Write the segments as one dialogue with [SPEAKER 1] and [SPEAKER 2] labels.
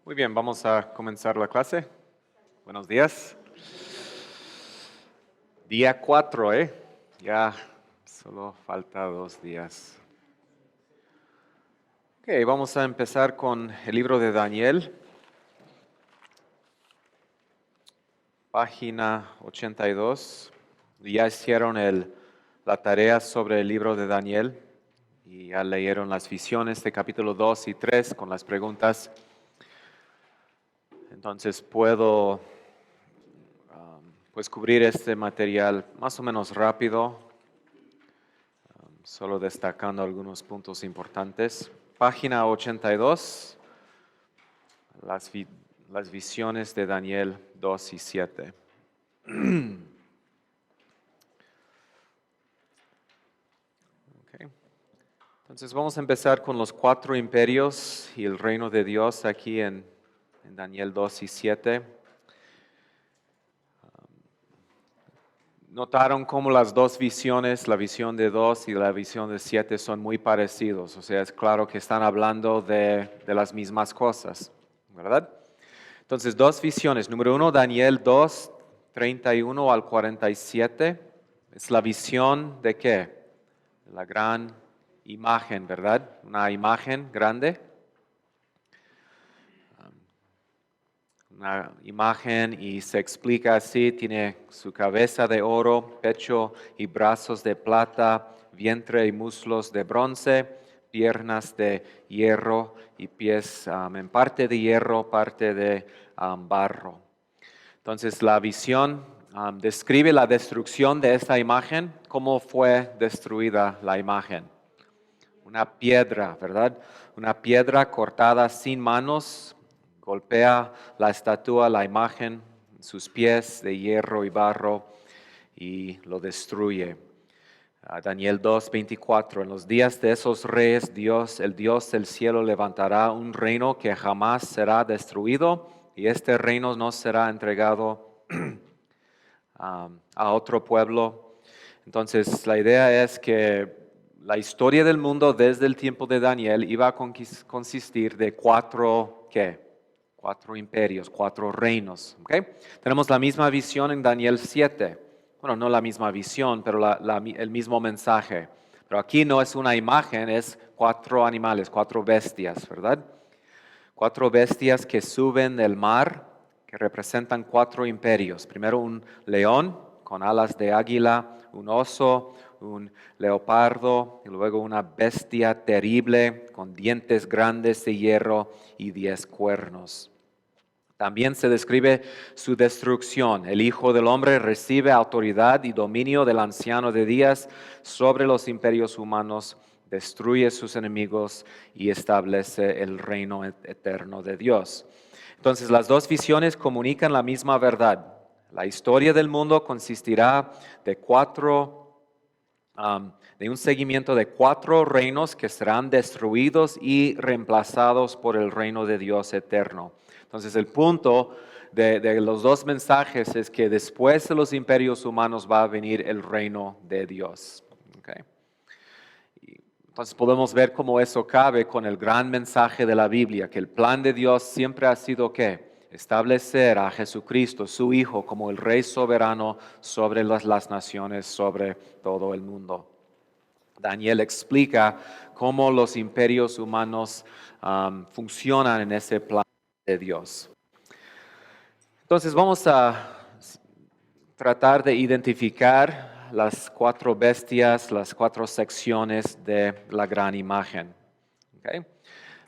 [SPEAKER 1] Muy bien, vamos a comenzar la clase. Buenos días. Día 4, ¿eh? Ya solo falta 2 días. Ok, vamos a empezar con el libro de Daniel, página 82. Ya hicieron la tarea sobre el libro de Daniel y ya leyeron las visiones de capítulo 2 y 3 con las preguntas. Entonces puedo pues cubrir este material más o menos rápido, solo destacando algunos puntos importantes. Página 82, las visiones de Daniel 2 y 7. Okay. Entonces vamos a empezar con los 4 imperios y el reino de Dios aquí en Daniel 2 y 7. Notaron cómo las dos visiones, la visión de 2 y la visión de 7, son muy parecidos. O sea, es claro que están hablando de las mismas cosas, ¿verdad? Entonces, dos visiones. Número 1, Daniel 2, 31 al 47. Es la visión de qué? De la gran imagen, ¿verdad? Una imagen grande. Una imagen y se explica así: tiene su cabeza de oro, pecho y brazos de plata, vientre y muslos de bronce, piernas de hierro y pies en parte de hierro, parte de barro. Entonces la visión describe la destrucción de esta imagen. ¿Cómo fue destruida la imagen? Una piedra, ¿verdad? Una piedra cortada sin manos golpea la estatua, la imagen, sus pies de hierro y barro, y lo destruye. Daniel 2:24. En los días de esos reyes, el Dios del cielo levantará un reino que jamás será destruido, y este reino no será entregado a otro pueblo. Entonces, la idea es que la historia del mundo desde el tiempo de Daniel iba a consistir de 4, ¿qué? 4 imperios, 4 reinos. ¿Okay? Tenemos la misma visión en Daniel 7. Bueno, no la misma visión, pero el mismo mensaje. Pero aquí no es una imagen, es 4 animales, 4 bestias, ¿verdad? 4 bestias que suben del mar, que representan 4 imperios. Primero un león con alas de águila, un oso, un leopardo, y luego una bestia terrible con dientes grandes de hierro y 10 cuernos. También se describe su destrucción. El Hijo del Hombre recibe autoridad y dominio del anciano de días sobre los imperios humanos, destruye sus enemigos y establece el reino eterno de Dios. Entonces, las dos visiones comunican la misma verdad. La historia del mundo consistirá de de un seguimiento de 4 reinos que serán destruidos y reemplazados por el reino de Dios eterno. Entonces, el punto de los dos mensajes es que después de los imperios humanos va a venir el reino de Dios. Okay. Entonces podemos ver cómo eso cabe con el gran mensaje de la Biblia, que el plan de Dios siempre ha sido ¿qué? Establecer a Jesucristo, su Hijo, como el Rey soberano sobre las naciones, sobre todo el mundo. Daniel explica cómo los imperios humanos funcionan en ese plan de Dios. Entonces vamos a tratar de identificar las 4 bestias, las 4 secciones de la gran imagen. Okay.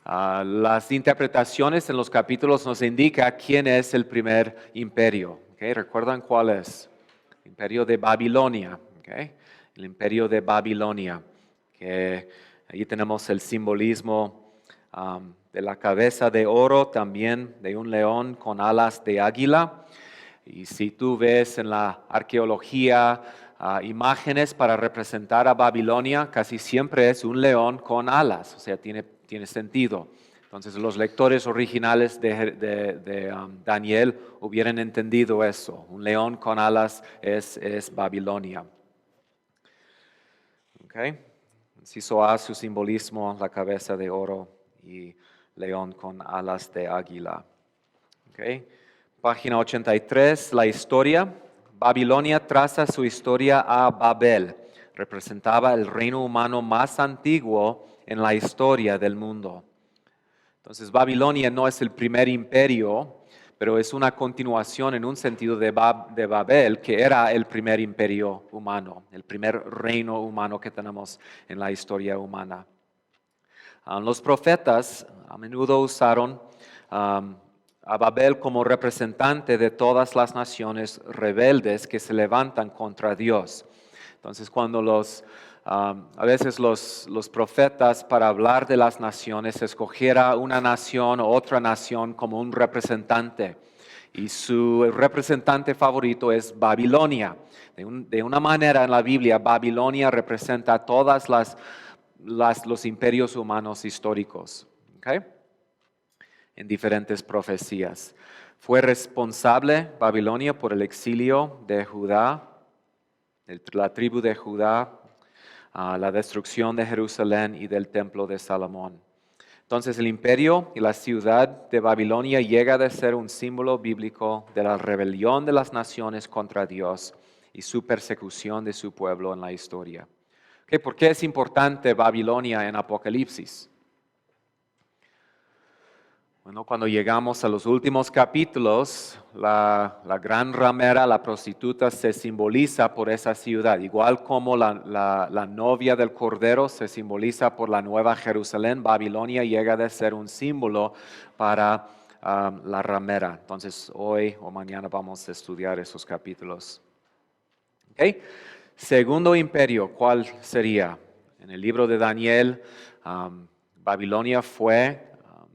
[SPEAKER 1] Las interpretaciones en los capítulos nos indican quién es el primer imperio. Okay. ¿Recuerdan cuál es? El imperio de Babilonia. Okay. El imperio de Babilonia. Que ahí tenemos el simbolismo de la cabeza de oro, también de un león con alas de águila. Y si tú ves en la arqueología imágenes para representar a Babilonia, casi siempre es un león con alas, o sea, tiene sentido. Entonces los lectores originales de Daniel hubieran entendido eso. Un león con alas es Babilonia. Okay. Inciso A, su simbolismo, la cabeza de oro, y león con alas de águila. Okay. Página 83, la historia. Babilonia traza su historia a Babel. Representaba el reino humano más antiguo en la historia del mundo. Entonces, Babilonia no es el primer imperio, pero es una continuación en un sentido de Babel, que era el primer imperio humano, el primer reino humano que tenemos en la historia humana. Los profetas a menudo usaron a Babel como representante de todas las naciones rebeldes que se levantan contra Dios. Entonces, cuando a veces los profetas, para hablar de las naciones, escogiera una nación o otra nación como un representante. Y su representante favorito es Babilonia. De una manera en la Biblia, Babilonia representa todas los imperios humanos históricos. ¿Okay? En diferentes profecías. Fue responsable Babilonia por el exilio de Judá, la tribu de Judá, la destrucción de Jerusalén y del templo de Salomón. Entonces el imperio y la ciudad de Babilonia llega a ser un símbolo bíblico de la rebelión de las naciones contra Dios y su persecución de su pueblo en la historia. Okay, ¿por qué es importante Babilonia en Apocalipsis? Bueno, cuando llegamos a los últimos capítulos, la gran ramera, la prostituta, se simboliza por esa ciudad, igual como la novia del Cordero se simboliza por la Nueva Jerusalén. Babilonia llega a ser un símbolo para la ramera. Entonces, hoy o mañana vamos a estudiar esos capítulos. Okay. Segundo imperio, ¿cuál sería? En el libro de Daniel, Babilonia fue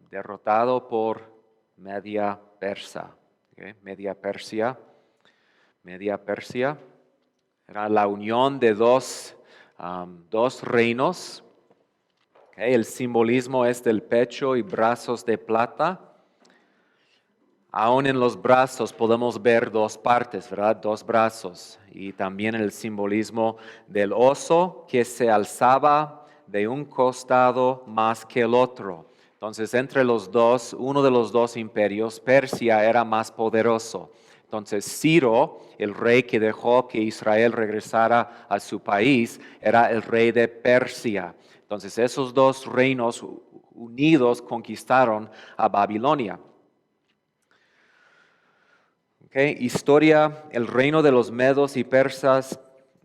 [SPEAKER 1] derrotado por Media Persa. Okay. Media Persia era la unión de dos reinos. Okay. El simbolismo es del pecho y brazos de plata. Aún en los brazos podemos ver dos partes, ¿verdad? Dos brazos. Y también el simbolismo del oso que se alzaba de un costado más que el otro. Entonces, entre los dos, uno de los dos imperios, Persia, era más poderoso. Entonces, Ciro, el rey que dejó que Israel regresara a su país, era el rey de Persia. Entonces, esos dos reinos unidos conquistaron a Babilonia. Okay. Historia, el reino de los medos y persas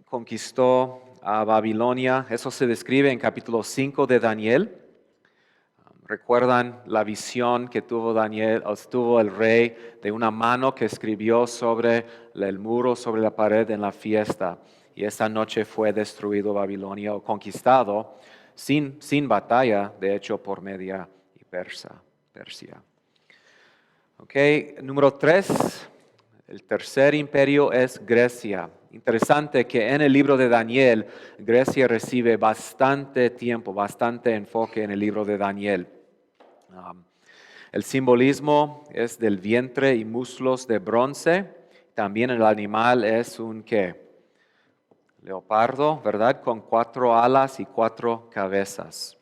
[SPEAKER 1] conquistó a Babilonia. Eso se describe en capítulo 5 de Daniel. ¿Recuerdan la visión que tuvo el rey de una mano que escribió sobre el muro, sobre la pared en la fiesta? Y esa noche fue destruido Babilonia o conquistado sin batalla, de hecho, por Media y Persia. Okay. Número 3. El tercer imperio es Grecia. Interesante que en el libro de Daniel, Grecia recibe bastante tiempo, bastante enfoque en el libro de Daniel. El simbolismo es del vientre y muslos de bronce. También el animal es un ¿qué? Leopardo, ¿verdad? Con 4 alas y 4 cabezas.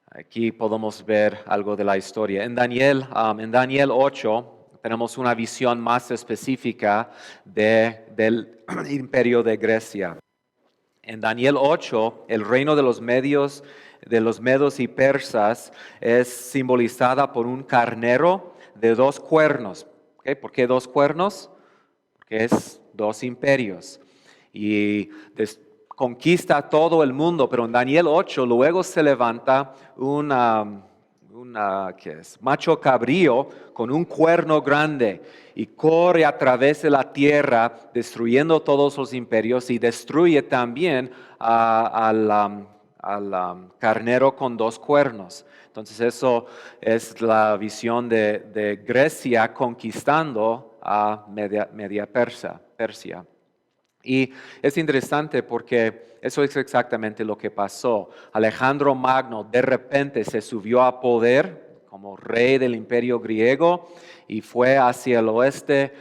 [SPEAKER 1] Aquí podemos ver algo de la historia. En Daniel 8, tenemos una visión más específica del imperio de Grecia. En Daniel 8, el reino de los medos y persas es simbolizada por un carnero de 2 cuernos. ¿Okay? ¿Por qué 2 cuernos? Porque es 2 imperios. Y conquista todo el mundo, pero en Daniel 8 luego se levanta macho cabrío con un cuerno grande y corre a través de la tierra destruyendo todos los imperios y destruye también al carnero con 2 cuernos. Entonces eso es la visión de Grecia conquistando a Media Persia. Y es interesante porque eso es exactamente lo que pasó. Alejandro Magno de repente se subió a poder como rey del imperio griego y fue hacia el oeste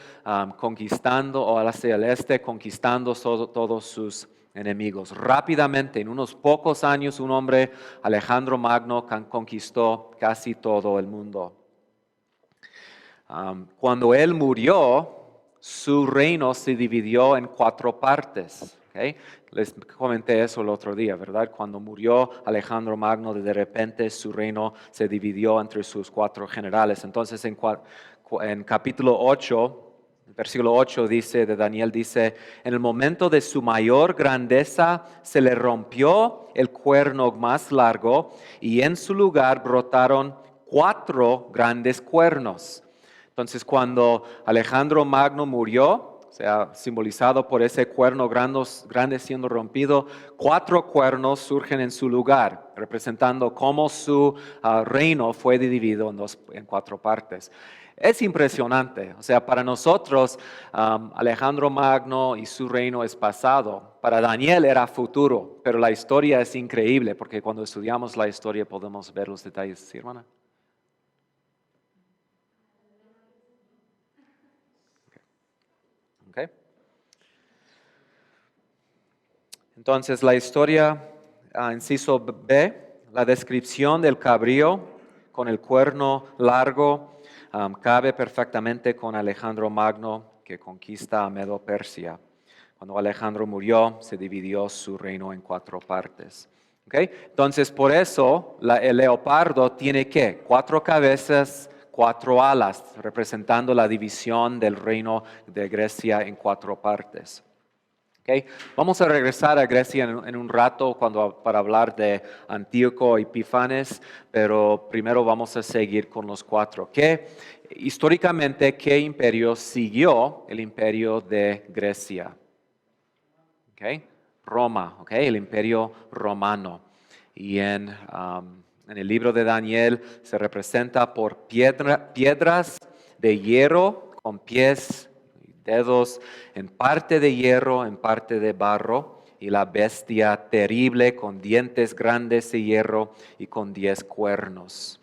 [SPEAKER 1] conquistando, o hacia el este conquistando todos sus enemigos. Rápidamente, en unos pocos años, un hombre, Alejandro Magno, conquistó casi todo el mundo. Cuando él murió, su reino se dividió en 4 partes. ¿Okay? Les comenté eso el otro día, ¿verdad? Cuando murió Alejandro Magno, de repente su reino se dividió entre sus 4 generales. Entonces, en capítulo 8, versículo 8 dice, de Daniel dice, en el momento de su mayor grandeza se le rompió el cuerno más largo y en su lugar brotaron 4 grandes cuernos. Entonces, cuando Alejandro Magno murió, o sea, simbolizado por ese cuerno grande siendo rompido, 4 cuernos surgen en su lugar, representando cómo su reino fue dividido en 4 partes. Es impresionante, o sea, para nosotros Alejandro Magno y su reino es pasado, para Daniel era futuro, pero la historia es increíble porque cuando estudiamos la historia podemos ver los detalles, ¿sí, hermana? Okay. Entonces la historia, inciso B, la descripción del cabrío con el cuerno largo cabe perfectamente con Alejandro Magno que conquista a Medo-Persia. Cuando Alejandro murió, se dividió su reino en 4 partes. ¿Okay? Entonces por eso el leopardo tiene ¿qué? 4 cabezas, 4 alas, representando la división del reino de Grecia en 4 partes. Okay. Vamos a regresar a Grecia en un rato para hablar de Antíoco y Epifanes, pero primero vamos a seguir con los 4. Históricamente, ¿qué imperio siguió el imperio de Grecia? Okay. Roma, okay, el imperio romano. Y en el libro de Daniel se representa por piedras de hierro con pies, dedos, en parte de hierro, en parte de barro, y la bestia terrible con dientes grandes de hierro y con 10 cuernos.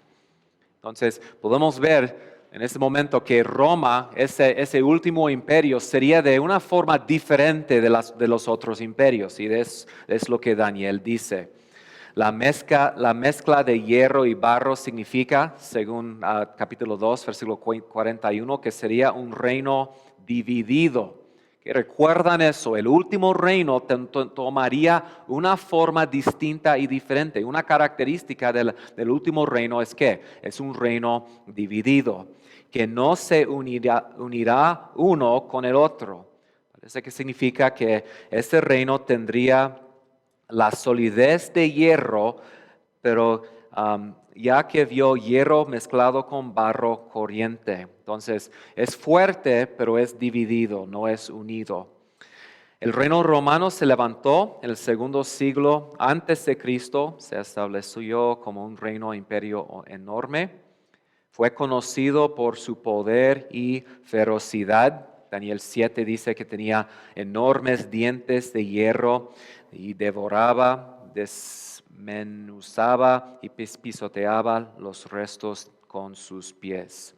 [SPEAKER 1] Entonces, podemos ver en este momento que Roma, ese último imperio, sería de una forma diferente de los otros imperios, y es lo que Daniel dice. La mezcla de hierro y barro significa, según capítulo 2, versículo 41, que sería un reino dividido. ¿Que recuerdan eso? El último reino tomaría una forma distinta y diferente. Una característica del último reino es que es un reino dividido, que no se unirá uno con el otro. Parece que significa que este reino tendría la solidez de hierro, pero ya que vio hierro mezclado con barro corriente. Entonces, es fuerte, pero es dividido, no es unido. El reino romano se levantó en el 2 siglo antes de Cristo, se estableció como un reino imperio enorme. Fue conocido por su poder y ferocidad. Daniel 7 dice que tenía enormes dientes de hierro y devoraba, desmenuzaba y pisoteaba los restos con sus pies.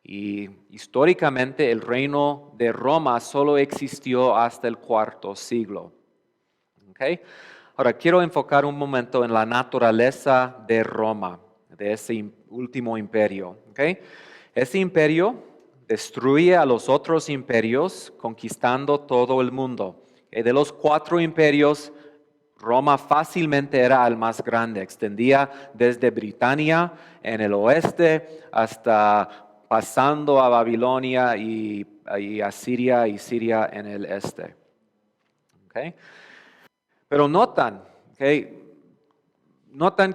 [SPEAKER 1] Y históricamente el reino de Roma solo existió hasta el 4 siglo. ¿Okay? Ahora quiero enfocar un momento en la naturaleza de Roma, de ese último imperio. ¿Okay? Ese imperio destruye a los otros imperios conquistando todo el mundo. De los 4 imperios, Roma fácilmente era el más grande, extendía desde Britania en el oeste hasta pasando a Babilonia y a Siria y Siria en el este. ¿Okay? Pero notan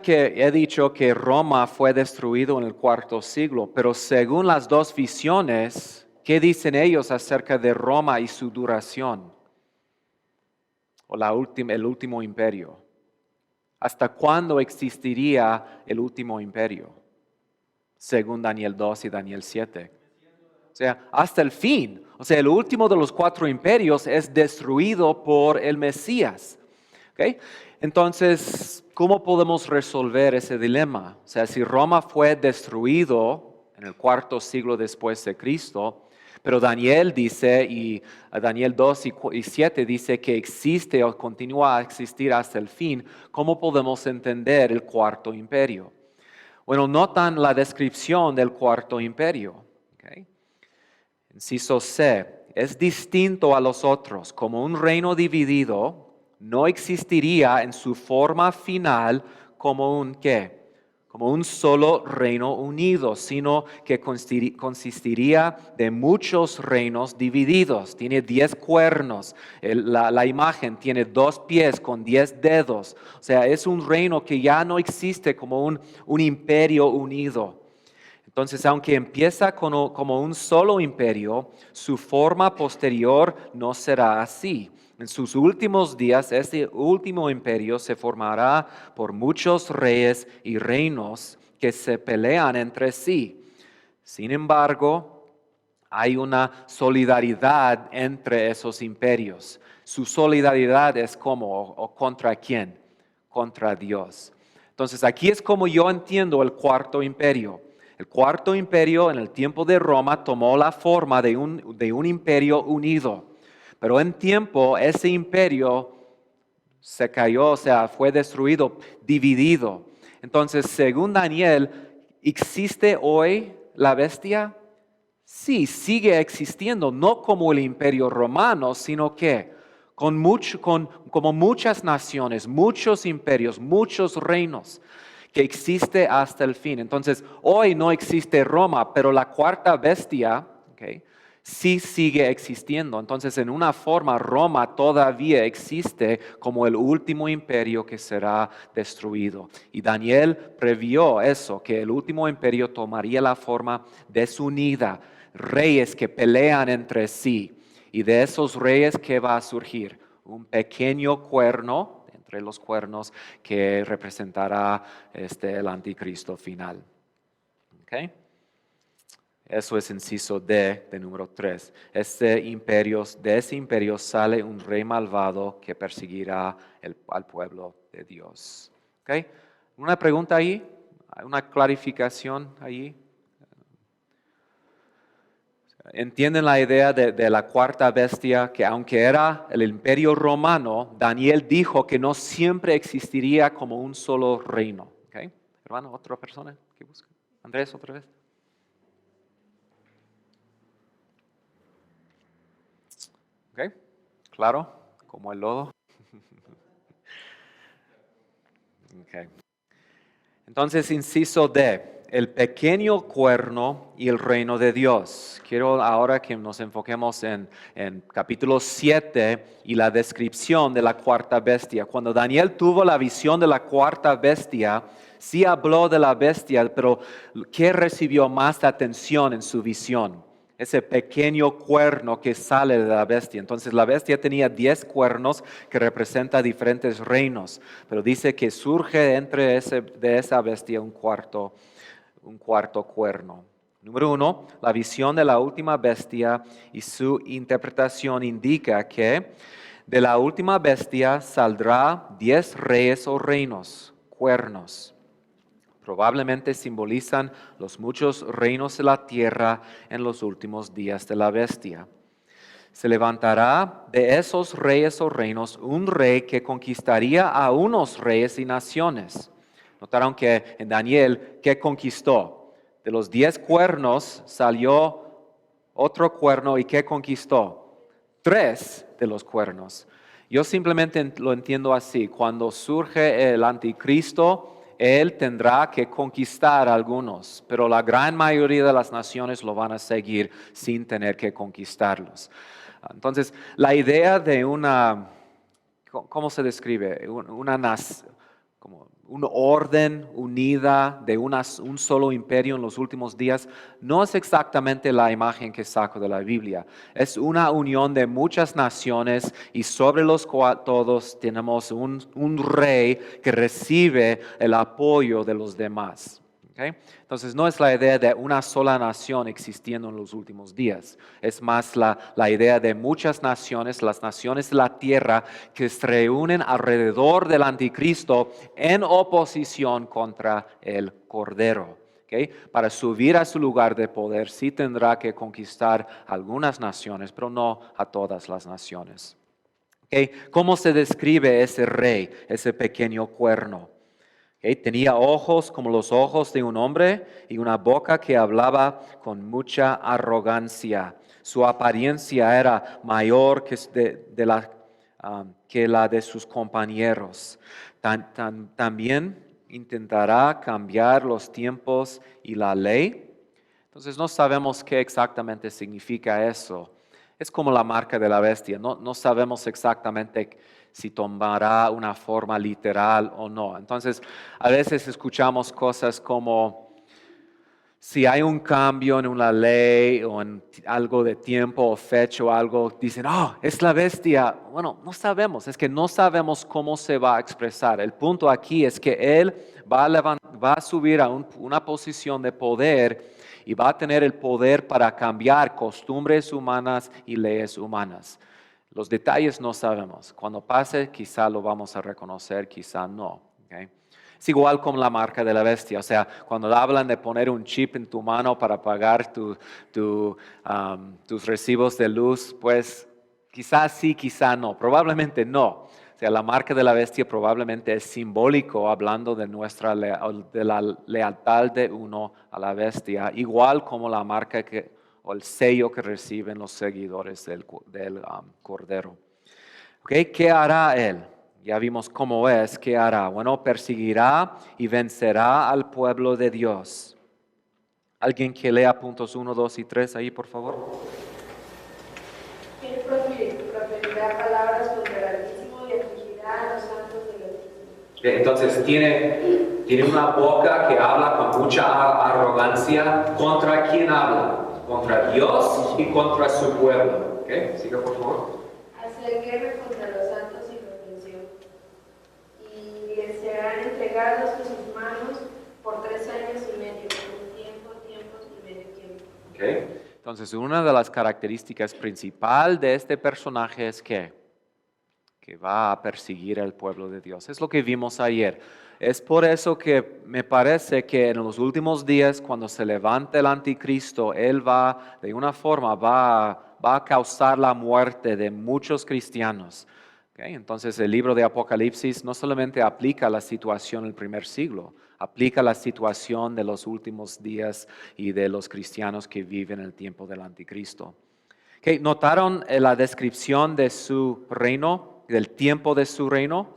[SPEAKER 1] que he dicho que Roma fue destruido en el 4 siglo, pero según las 2 visiones, ¿qué dicen ellos acerca de Roma y su duración? O el último imperio. ¿Hasta cuándo existiría el último imperio? Según Daniel 2 y Daniel 7. O sea, hasta el fin. O sea, el último de los 4 imperios es destruido por el Mesías. ¿Okay? Entonces, ¿cómo podemos resolver ese dilema? O sea, si Roma fue destruido en el 4 siglo después de Cristo, Pero Daniel dice, y Daniel 2 y 7 dice que existe o continúa a existir hasta el fin. ¿Cómo podemos entender el cuarto imperio? Bueno, notan la descripción del cuarto imperio. ¿Okay? Inciso C, es distinto a los otros. Como un reino dividido, no existiría en su forma final como un ¿qué? Como un solo reino unido, sino que consistiría de muchos reinos divididos. Tiene 10 cuernos, la imagen tiene 2 pies con 10 dedos. O sea, es un reino que ya no existe como un imperio unido. Entonces, aunque empieza como un solo imperio, su forma posterior no será así. En sus últimos días, este último imperio se formará por muchos reyes y reinos que se pelean entre sí. Sin embargo, hay una solidaridad entre esos imperios. Su solidaridad es como o contra quién, contra Dios. Entonces, aquí es como yo entiendo el cuarto imperio. El cuarto imperio en el tiempo de Roma tomó la forma de un imperio unido. Pero en tiempo ese imperio se cayó, o sea, fue destruido, dividido. Entonces, según Daniel, ¿existe hoy la bestia? Sí, sigue existiendo, no como el imperio romano, sino que como muchas naciones, muchos imperios, muchos reinos que existe hasta el fin. Entonces, hoy no existe Roma, pero la cuarta bestia, ¿okay?, sí sigue existiendo. Entonces, en una forma, Roma todavía existe como el último imperio que será destruido. Y Daniel previó eso, que el último imperio tomaría la forma desunida, reyes que pelean entre sí. Y de esos reyes, ¿qué va a surgir? Un pequeño cuerno entre los cuernos que representará el anticristo final. ¿Okay? Eso es inciso D de número 3. De ese imperio sale un rey malvado que perseguirá al pueblo de Dios. ¿Okay? ¿Una pregunta ahí? ¿Una clarificación ahí? ¿Entienden la idea de la cuarta bestia? Que aunque era el imperio romano, Daniel dijo que no siempre existiría como un solo reino. ¿Okay? Hermano, otra persona que busca. Andrés, otra vez. ¿Ok? Claro, como el lodo. Okay. Entonces, inciso D, el pequeño cuerno y el reino de Dios. Quiero ahora que nos enfoquemos en capítulo 7 y la descripción de la cuarta bestia. Cuando Daniel tuvo la visión de la cuarta bestia, sí habló de la bestia, pero ¿qué recibió más atención en su visión? Ese pequeño cuerno que sale de la bestia. Entonces la bestia tenía 10 cuernos que representan diferentes reinos, pero dice que surge de esa bestia un cuarto cuerno. Número 1, la visión de la última bestia y su interpretación indica que de la última bestia saldrá 10 reyes o reinos, cuernos. Probablemente simbolizan los muchos reinos de la tierra en los últimos días de la bestia. Se levantará de esos reyes o reinos un rey que conquistaría a unos reyes y naciones. Notaron que en Daniel, ¿qué conquistó? De los 10 cuernos salió otro cuerno y ¿qué conquistó? 3 de los cuernos. Yo simplemente lo entiendo así. Cuando surge el anticristo, él tendrá que conquistar a algunos, pero la gran mayoría de las naciones lo van a seguir sin tener que conquistarlos. Entonces, la idea de una, ¿cómo se describe? Como un orden unida de un solo imperio en los últimos días, no es exactamente la imagen que saco de la Biblia. Es una unión de muchas naciones y sobre los todos tenemos un rey que recibe el apoyo de los demás. ¿Okay? Entonces no es la idea de una sola nación existiendo en los últimos días. Es más la idea de muchas naciones, las naciones de la tierra que se reúnen alrededor del anticristo en oposición contra el Cordero. ¿Ok? ¿ok? Para subir a su lugar de poder, sí tendrá que conquistar algunas naciones, pero no a todas las naciones. ¿Ok? ¿Cómo se describe ese rey, ese pequeño cuerno? ¿Ok? Tenía ojos como los ojos de un hombre y una boca que hablaba con mucha arrogancia. Su apariencia era mayor que la de sus compañeros. También intentará cambiar los tiempos y la ley. Entonces no sabemos qué exactamente significa eso. Es como la marca de la bestia. No sabemos exactamente si tomará una forma literal o no. Entonces a veces escuchamos cosas como si hay un cambio en una ley o en algo de tiempo o fecha o algo, dicen, oh, es la bestia. Bueno, no sabemos, es que no sabemos cómo se va a expresar. El punto aquí es que Él va a subir a una posición de poder y va a tener el poder para cambiar costumbres humanas y leyes humanas. Los detalles no sabemos. Cuando pase, quizá lo vamos a reconocer, quizá no. ¿Ok? Es igual con la marca de la bestia, o sea, cuando hablan de poner un chip en tu mano para pagar tus recibos de luz, pues quizás sí, quizá no, probablemente no. O sea, la marca de la bestia probablemente es simbólico, hablando de de la lealtad de uno a la bestia, igual como la marca o el sello que reciben los seguidores del Cordero. ¿Okay? ¿Qué hará él? Ya vimos cómo es, ¿qué hará? Bueno, perseguirá y vencerá al pueblo de Dios. ¿Alguien que lea puntos 1, 2 y 3 ahí, por favor?
[SPEAKER 2] Él proferirá palabras contra el Altísimo y afligirá a los santos del Altísimo.
[SPEAKER 1] Entonces tiene una boca que habla con mucha arrogancia. ¿Contra quién habla? Contra Dios y contra su pueblo. ¿Okay? Siga, por favor.
[SPEAKER 2] Hacer guerra contra los santos y los venció. Y les serán entregados en sus manos por 3 años y medio, un tiempo, tiempos y medio tiempo.
[SPEAKER 1] Okay. Entonces, una de las características principales de este personaje es que va a perseguir al pueblo de Dios. Es lo que vimos ayer. Es por eso que me parece que en los últimos días, cuando se levante el anticristo, él va, de una forma, va a causar la muerte de muchos cristianos. Okay. Entonces el libro de Apocalipsis no solamente aplica a la situación del primer siglo, aplica a la situación de los últimos días y de los cristianos que viven en el tiempo del anticristo. Okay. ¿Notaron la descripción de su reino? Del tiempo de su reino,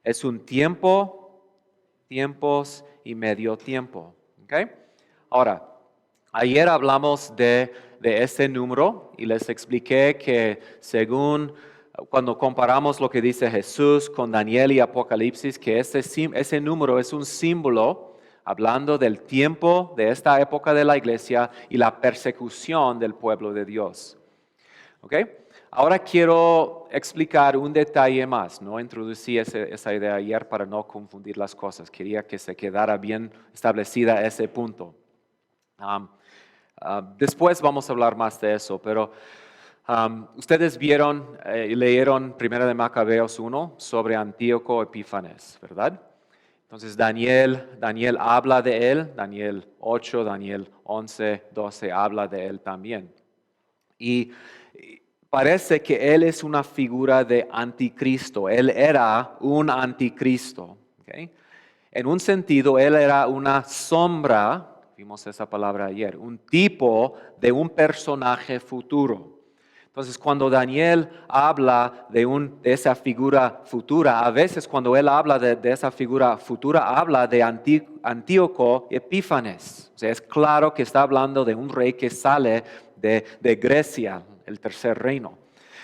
[SPEAKER 1] es un tiempo, tiempos y medio tiempo. ¿Okay? Ahora, ayer hablamos de ese número y les expliqué que según cuando comparamos lo que dice Jesús con Daniel y Apocalipsis, que ese número es un símbolo hablando del tiempo de esta época de la iglesia y la persecución del pueblo de Dios. ¿Ok? Ahora quiero explicar un detalle más. No introducí esa idea ayer para no confundir las cosas. Quería que se quedara bien establecida ese punto. Después vamos a hablar más de eso, pero ustedes vieron y leyeron 1 de Macabeos 1 sobre Antíoco Epífanes, ¿verdad? Entonces Daniel habla de él, Daniel 8, Daniel 11, 12 habla de él también. Y parece que él es una figura de anticristo. Él era un anticristo. ¿Okay? En un sentido, él era una sombra, vimos esa palabra ayer, un tipo de un personaje futuro. Entonces, cuando Daniel habla de esa figura futura, a veces cuando él habla de esa figura futura, habla de Antíoco Epífanes. O sea, es claro que está hablando de un rey que sale de Grecia, el tercer reino.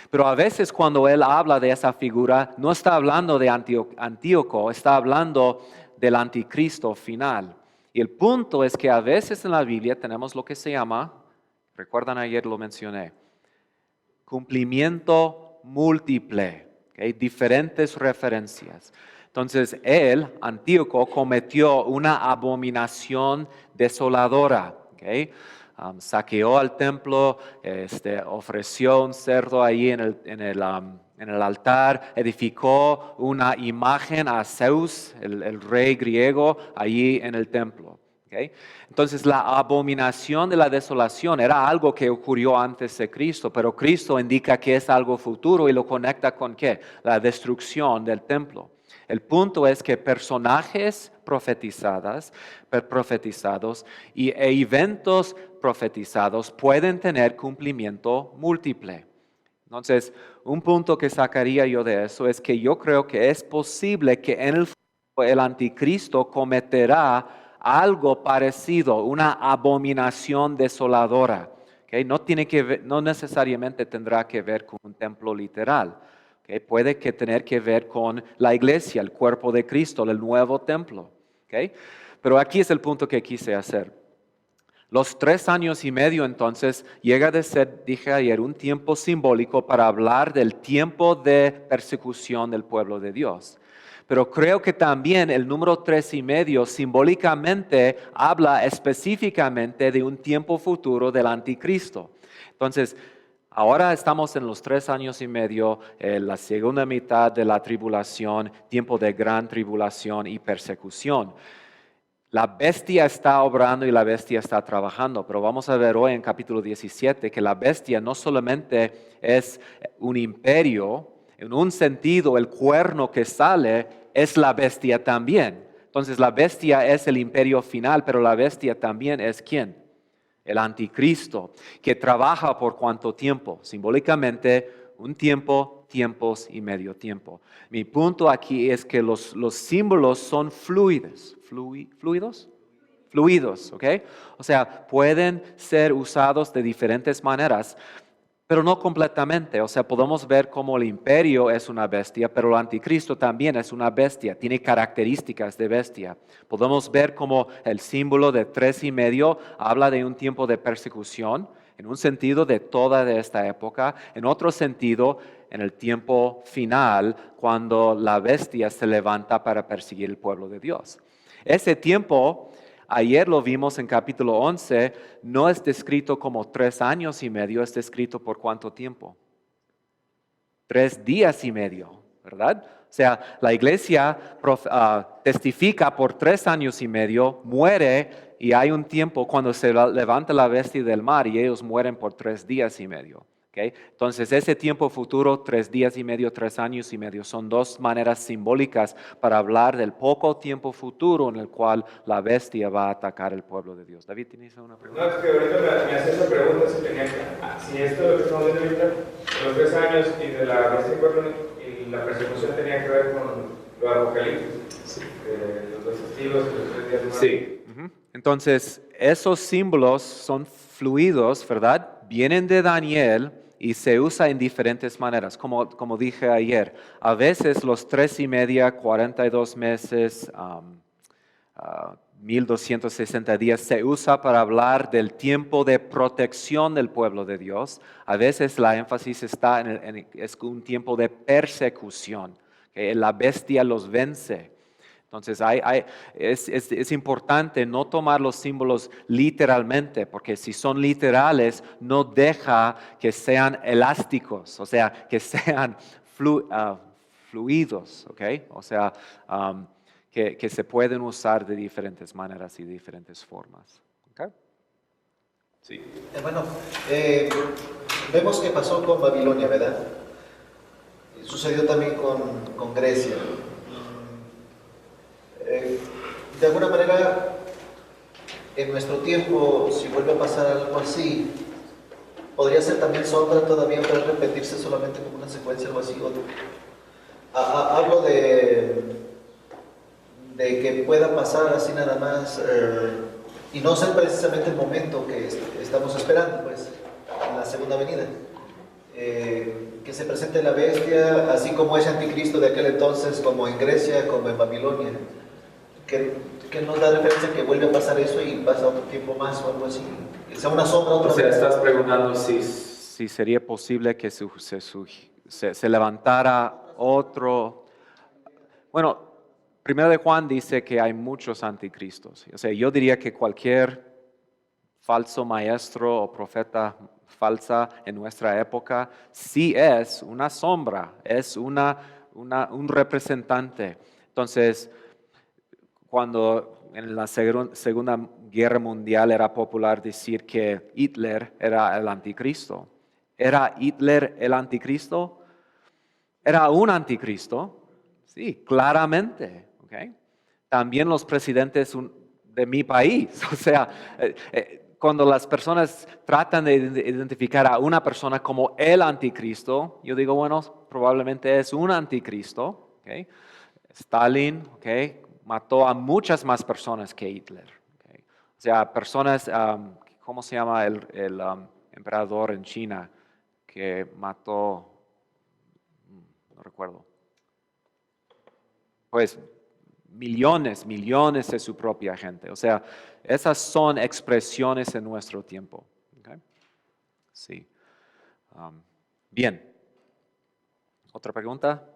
[SPEAKER 1] Pero a veces cuando él habla de esa figura, no está hablando de Antíoco, está hablando del anticristo final. Y el punto es que a veces en la Biblia tenemos lo que se llama, recuerdan ayer lo mencioné, cumplimiento múltiple, ¿okay? Diferentes referencias. Entonces él, Antíoco, cometió una abominación desoladora. ¿Okay? Saqueó al templo, ofreció un cerdo ahí en el altar, edificó una imagen a Zeus, el rey griego, allí en el templo. ¿ok? Entonces la abominación de la desolación era algo que ocurrió antes de Cristo, pero Cristo indica que es algo futuro y lo conecta con ¿qué? La destrucción del templo. El punto es que personajes profetizados e eventos profetizados pueden tener cumplimiento múltiple. Entonces, un punto que sacaría yo de eso es que yo creo que es posible que en el futuro el anticristo cometerá algo parecido, una abominación desoladora. ¿Okay? No necesariamente tendrá que ver con un templo literal. ¿Okay? Puede que tener que ver con la iglesia, el cuerpo de Cristo, el nuevo templo. ¿Okay? Pero aquí es el punto que quise hacer. Los 3 años y medio entonces llega de ser, dije ayer, un tiempo simbólico para hablar del tiempo de persecución del pueblo de Dios. Pero creo que también el número 3 y medio simbólicamente habla específicamente de un tiempo futuro del anticristo. Entonces, ahora estamos en los 3 años y medio, la segunda mitad de la tribulación, tiempo de gran tribulación y persecución. La bestia está obrando y la bestia está trabajando, pero vamos a ver hoy en capítulo 17 que la bestia no solamente es un imperio, en un sentido el cuerno que sale es la bestia también. Entonces la bestia es el imperio final, pero la bestia también es ¿quién? El anticristo, que trabaja por cuánto tiempo, simbólicamente un tiempo, tiempos y medio tiempo. Mi punto aquí es que los símbolos son fluidos, ¿ok? O sea, pueden ser usados de diferentes maneras, pero no completamente. O sea, podemos ver cómo el imperio es una bestia, pero el anticristo también es una bestia, tiene características de bestia. Podemos ver cómo el símbolo de 3 y medio habla de un tiempo de persecución, en un sentido de toda esta época, en otro sentido, en el tiempo final, cuando la bestia se levanta para perseguir el pueblo de Dios. Ese tiempo, ayer lo vimos en capítulo 11, no es descrito como 3 años y medio, es descrito por ¿cuánto tiempo? 3 días y medio, ¿verdad? O sea, la iglesia testifica por 3 años y medio, muere y hay un tiempo cuando se levanta la bestia del mar y ellos mueren por 3 días y medio. ¿Okay? Entonces ese tiempo futuro, 3 días y medio, 3 años y medio, son 2 maneras simbólicas para hablar del poco tiempo futuro en el cual la bestia va a atacar el pueblo de Dios. David, ¿tienes una pregunta?
[SPEAKER 3] No, es que ahorita me hace esa pregunta si esto lo que estamos viendo ahorita, de los 3 años y de la bestia y la persecución tenía que ver con lo apocalíptico, sí. Los 2 testigos y los 3 días más.
[SPEAKER 1] Sí. Entonces, esos símbolos son fluidos, ¿verdad? Vienen de Daniel y se usa en diferentes maneras, como dije ayer. A veces los 3 y media, 42 meses, 1260 días se usa para hablar del tiempo de protección del pueblo de Dios. A veces la énfasis está es un tiempo de persecución, que la bestia los vence. Entonces es importante no tomar los símbolos literalmente, porque si son literales no deja que sean elásticos, o sea, que sean fluidos, ¿ok? O sea, que se pueden usar de diferentes maneras y diferentes formas. ¿Okay?
[SPEAKER 4] Sí. Bueno, vemos que pasó con Babilonia, ¿verdad? Sucedió también con Grecia. De alguna manera, en nuestro tiempo, si vuelve a pasar algo así, podría ser también sombra todavía para repetirse solamente como una secuencia, algo así. Hablo de que pueda pasar así nada más y no ser precisamente el momento que estamos esperando, pues, en la segunda venida. Que se presente la bestia, así como ese anticristo de aquel entonces, como en Grecia, como en Babilonia. Que nos da referencia que vuelve a pasar eso y pasa otro tiempo más o algo así. Que sea una sombra otra vez.
[SPEAKER 1] O sea, estás preguntando si sería posible que se levantara otro. Bueno, primero de Juan dice que hay muchos anticristos. O sea, yo diría que cualquier falso maestro o profeta falsa en nuestra época sí es una sombra, es un representante. Entonces, cuando en la Segunda Guerra Mundial era popular decir que Hitler era el anticristo. ¿Era Hitler el anticristo? ¿Era un anticristo? Sí, claramente. ¿Okay? También los presidentes de mi país. O sea, cuando las personas tratan de identificar a una persona como el anticristo, yo digo, bueno, probablemente es un anticristo. ¿Okay? Stalin, ¿okay? Mató a muchas más personas que Hitler. ¿Okay? O sea, personas, ¿cómo se llama el emperador en China que mató? No recuerdo. Pues millones de su propia gente. O sea, esas son expresiones en nuestro tiempo. ¿Okay? Sí. Bien. ¿Otra pregunta?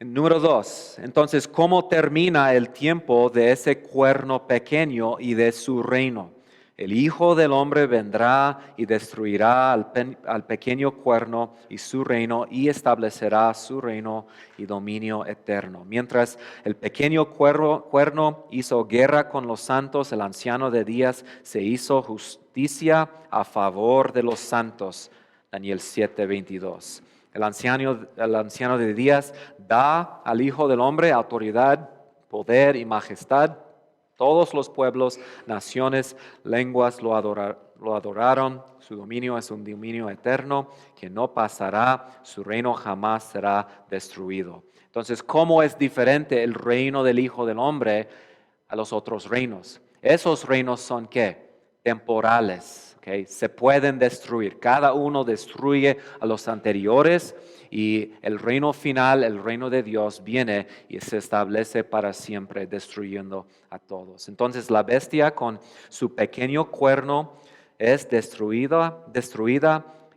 [SPEAKER 1] Número 2, entonces, ¿cómo termina el tiempo de ese cuerno pequeño y de su reino? El Hijo del Hombre vendrá y destruirá al pequeño cuerno y su reino y establecerá su reino y dominio eterno. Mientras el pequeño cuerno hizo guerra con los santos, el anciano de días se hizo justicia a favor de los santos. Daniel 7:22. El anciano de días da al Hijo del Hombre autoridad, poder y majestad. Todos los pueblos, naciones, lenguas lo adoraron. Su dominio es un dominio eterno que no pasará. Su reino jamás será destruido. Entonces, ¿cómo es diferente el reino del Hijo del Hombre a los otros reinos? Esos reinos son ¿qué? Temporales. Okay, se pueden destruir. Cada uno destruye a los anteriores y el reino final, el reino de Dios, viene y se establece para siempre, destruyendo a todos. Entonces la bestia con su pequeño cuerno es destruida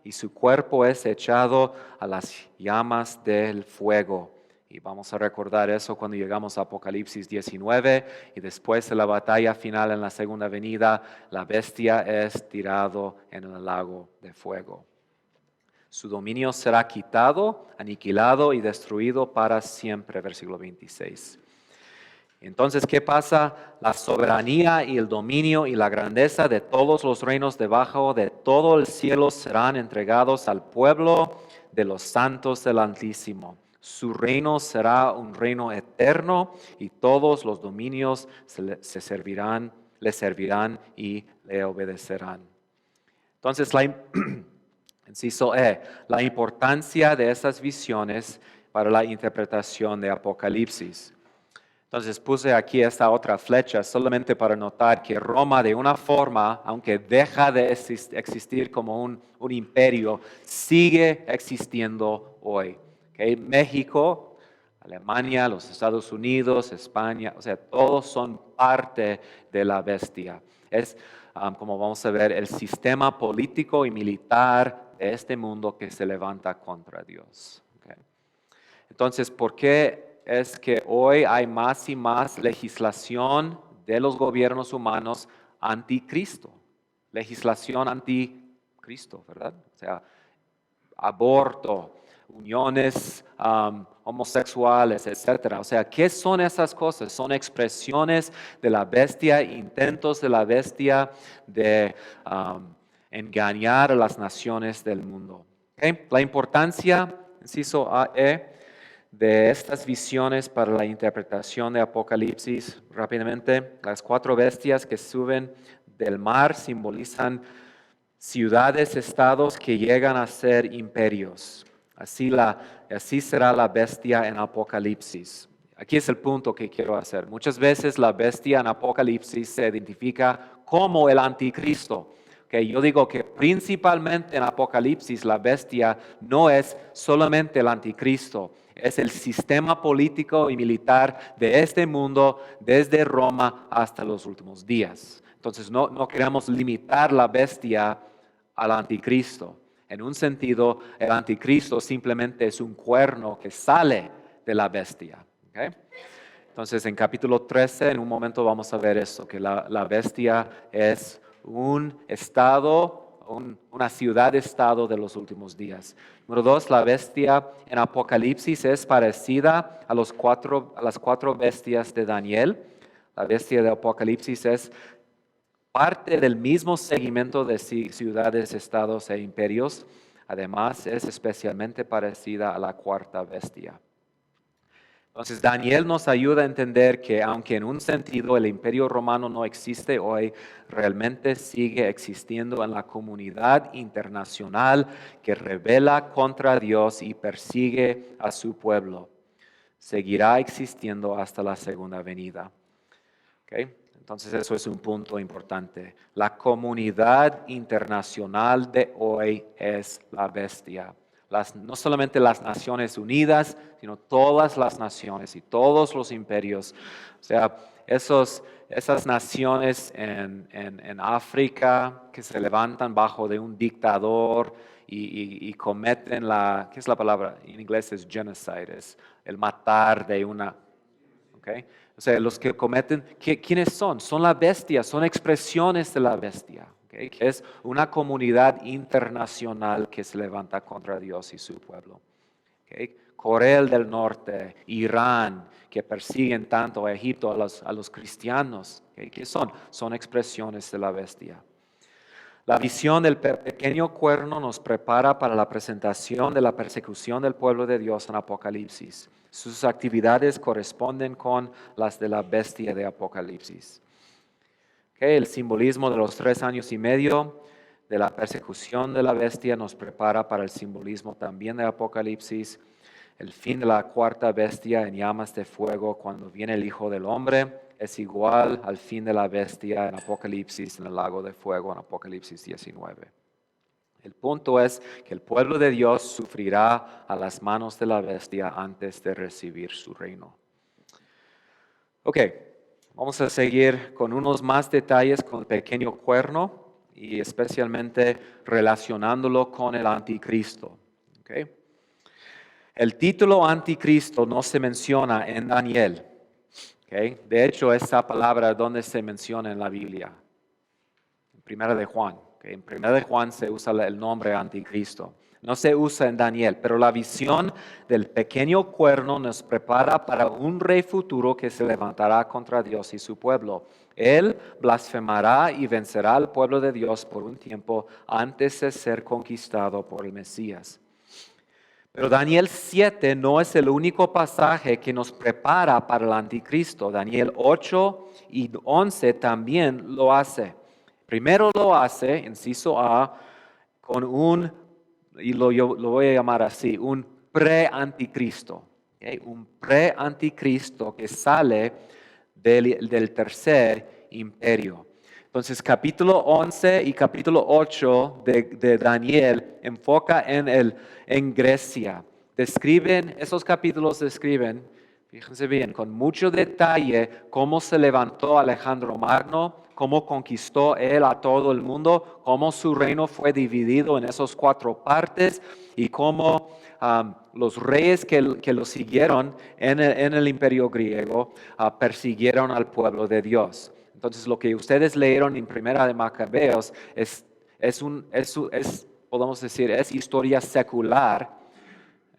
[SPEAKER 1] y su cuerpo es echado a las llamas del fuego. Y vamos a recordar eso cuando llegamos a Apocalipsis 19 y después de la batalla final en la segunda venida, la bestia es tirado en el lago de fuego. Su dominio será quitado, aniquilado y destruido para siempre, versículo 26. Entonces, ¿qué pasa? La soberanía y el dominio y la grandeza de todos los reinos debajo de todo el cielo serán entregados al pueblo de los santos del Altísimo. Su reino será un reino eterno y todos los dominios le servirán y le obedecerán. Entonces, inciso E, la importancia de estas visiones para la interpretación de Apocalipsis. Entonces puse aquí esta otra flecha solamente para notar que Roma de una forma, aunque deja de existir como un imperio, sigue existiendo hoy. Okay? México, Alemania, los Estados Unidos, España, o sea, todos son parte de la bestia. Es, como vamos a ver, el sistema político y militar de este mundo que se levanta contra Dios. Okay? Entonces, ¿por qué es que hoy hay más y más legislación de los gobiernos humanos anticristo? Legislación anticristo, ¿verdad? O sea, aborto, uniones homosexuales, etc. O sea, ¿qué son esas cosas? Son expresiones de la bestia, intentos de la bestia de engañar a las naciones del mundo. ¿Okay? La importancia, inciso E, de estas visiones para la interpretación de Apocalipsis, rápidamente, las 4 bestias que suben del mar simbolizan ciudades, estados que llegan a ser imperios. Así será la bestia en Apocalipsis. Aquí es el punto que quiero hacer. Muchas veces la bestia en Apocalipsis se identifica como el anticristo. Okay, yo digo que principalmente en Apocalipsis la bestia no es solamente el anticristo, es el sistema político y militar de este mundo desde Roma hasta los últimos días. Entonces no queremos limitar la bestia al anticristo. En un sentido, el anticristo simplemente es un cuerno que sale de la bestia. ¿Okay? Entonces en capítulo 13, en un momento vamos a ver eso, que la bestia es un estado una ciudad-estado de los últimos días. Número 2, la bestia en Apocalipsis es parecida a las cuatro bestias de Daniel. La bestia de Apocalipsis es parte del mismo segmento de ciudades, estados e imperios. Además, es especialmente parecida a la cuarta bestia. Entonces, Daniel nos ayuda a entender que aunque en un sentido el imperio romano no existe hoy, realmente sigue existiendo en la comunidad internacional que rebela contra Dios y persigue a su pueblo. Seguirá existiendo hasta la segunda venida. ¿Okay? Entonces, eso es un punto importante. La comunidad internacional de hoy es la bestia. No solamente las Naciones Unidas, sino todas las naciones y todos los imperios. O sea, esas naciones en África que se levantan bajo de un dictador y cometen ¿qué es la palabra? En inglés es genocide, es el matar de una. ¿Okay? O sea, los que cometen, ¿quiénes son? Son la bestia, son expresiones de la bestia. Okay, que es una comunidad internacional que se levanta contra Dios y su pueblo. Okay, Corea del Norte, Irán, que persiguen tanto a Egipto, a los cristianos. Okay, ¿qué son? Son expresiones de la bestia. La visión del pequeño cuerno nos prepara para la presentación de la persecución del pueblo de Dios en Apocalipsis. Sus actividades corresponden con las de la bestia de Apocalipsis. El simbolismo de los 3 años y medio de la persecución de la bestia nos prepara para el simbolismo también de Apocalipsis. El fin de la cuarta bestia en llamas de fuego cuando viene el Hijo del Hombre es igual al fin de la bestia en Apocalipsis, en el lago de fuego, en Apocalipsis 19. El punto es que el pueblo de Dios sufrirá a las manos de la bestia antes de recibir su reino. Ok. Vamos a seguir con unos más detalles con el pequeño cuerno y especialmente relacionándolo con el anticristo. ¿Okay? El título anticristo no se menciona en Daniel. ¿Okay? De hecho, esa palabra, ¿dónde se menciona en la Biblia? En Primera de Juan. ¿Okay? En Primera de Juan se usa el nombre anticristo. No se usa en Daniel, pero la visión del pequeño cuerno nos prepara para un rey futuro que se levantará contra Dios y su pueblo. Él blasfemará y vencerá al pueblo de Dios por un tiempo antes de ser conquistado por el Mesías. Pero Daniel 7 no es el único pasaje que nos prepara para el anticristo. Daniel 8 y 11 también lo hace. Primero lo hace, inciso A, con y lo voy a llamar así, un pre-anticristo. ¿Okay? Un pre-anticristo que sale del tercer imperio. Entonces, capítulo 11 y capítulo 8 de Daniel enfoca en Grecia. Esos capítulos describen, fíjense bien, con mucho detalle cómo se levantó Alejandro Magno, cómo conquistó él a todo el mundo, cómo su reino fue dividido en esas 4 partes y cómo los reyes que lo siguieron en el imperio griego persiguieron al pueblo de Dios. Entonces, lo que ustedes leyeron en Primera de Macabeos podemos decir, es historia secular.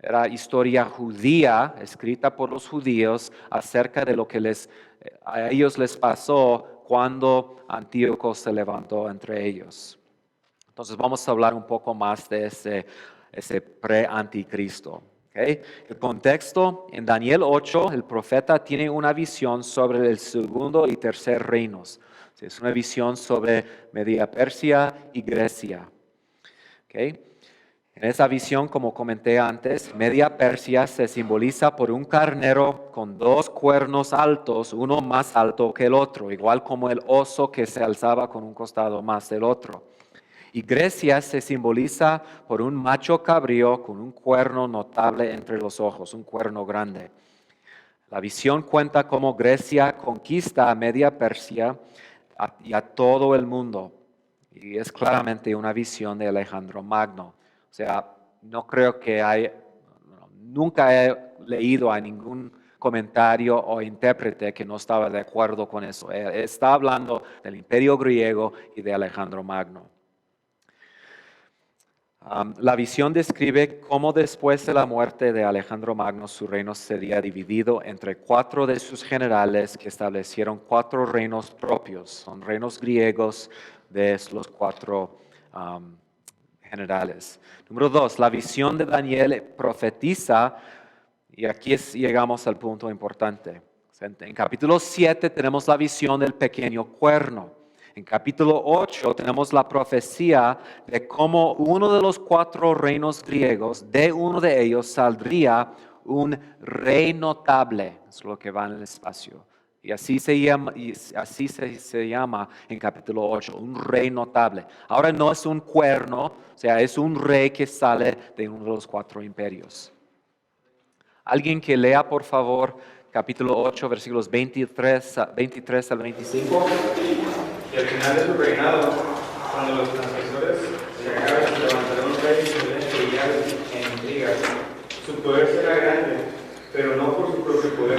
[SPEAKER 1] Era historia judía, escrita por los judíos, acerca de lo que a ellos les pasó cuando Antíoco se levantó entre ellos. Entonces vamos a hablar un poco más de ese pre-anticristo. ¿Okay? El contexto, en Daniel 8, el profeta tiene una visión sobre el segundo y tercer reinos. Es una visión sobre Media Persia y Grecia. ¿Okay? En esa visión, como comenté antes, Media Persia se simboliza por un carnero con 2 cuernos altos, uno más alto que el otro, igual como el oso que se alzaba con un costado más del otro. Y Grecia se simboliza por un macho cabrío con un cuerno notable entre los ojos, un cuerno grande. La visión cuenta cómo Grecia conquista a Media Persia y a todo el mundo. Y es claramente una visión de Alejandro Magno. O sea, no creo que nunca he leído a ningún comentario o intérprete que no estaba de acuerdo con eso. Está hablando del imperio griego y de Alejandro Magno. La visión describe cómo después de la muerte de Alejandro Magno su reino sería dividido entre 4 de sus generales que establecieron 4 reinos propios. Son reinos griegos de los 4 generales. Número 2, la visión de Daniel profetiza, y aquí llegamos al punto importante. En capítulo 7 tenemos la visión del pequeño cuerno. En capítulo 8 tenemos la profecía de cómo uno de los 4 reinos griegos, de uno de ellos saldría un rey notable, es lo que va en el espacio. Y así se llama en capítulo 8, un rey notable. Ahora no es un cuerno, o sea, es un rey que sale de uno de los 4 imperios. Alguien que lea, por favor, capítulo 8, versículos 23 al 25.
[SPEAKER 3] Y al final de su reinado, cuando los transgresores se acaben, se levantará un rey insolente y hábil en intrigas. Su poder será grande, pero no por su propio poder.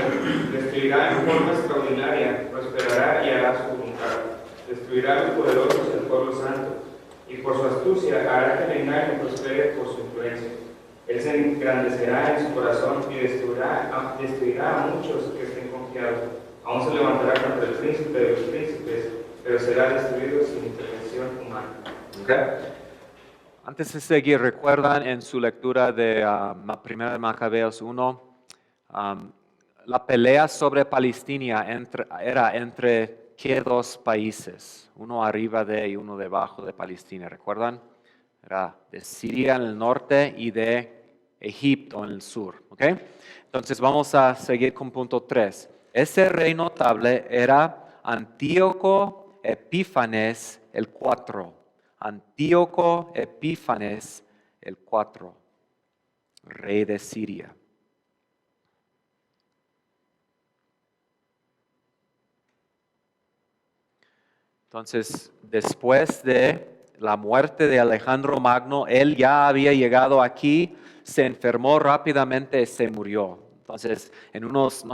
[SPEAKER 3] Destruirá en forma extraordinaria, prosperará y hará su voluntad. Destruirá a los poderosos y al pueblo santo, y por su astucia hará que el engaño prospere por su influencia. Él se engrandecerá en su corazón y destruirá a muchos que estén confiados. Aún se levantará contra el príncipe de los príncipes, pero será destruido sin intervención humana.
[SPEAKER 1] Okay. Antes de seguir, recuerdan en su lectura de Primera de Macabeos 1, la pelea sobre Palestina era entre ¿qué 2 países? Uno arriba de y uno debajo de Palestina, ¿recuerdan? Era de Siria en el norte y de Egipto en el sur. ¿Okay? Entonces vamos a seguir con punto 3. Ese rey notable era Antíoco Epífanes el 4. Antíoco Epífanes el 4, rey de Siria. Entonces, después de la muerte de Alejandro Magno, él ya había llegado aquí, se enfermó rápidamente y se murió. Entonces, en unos,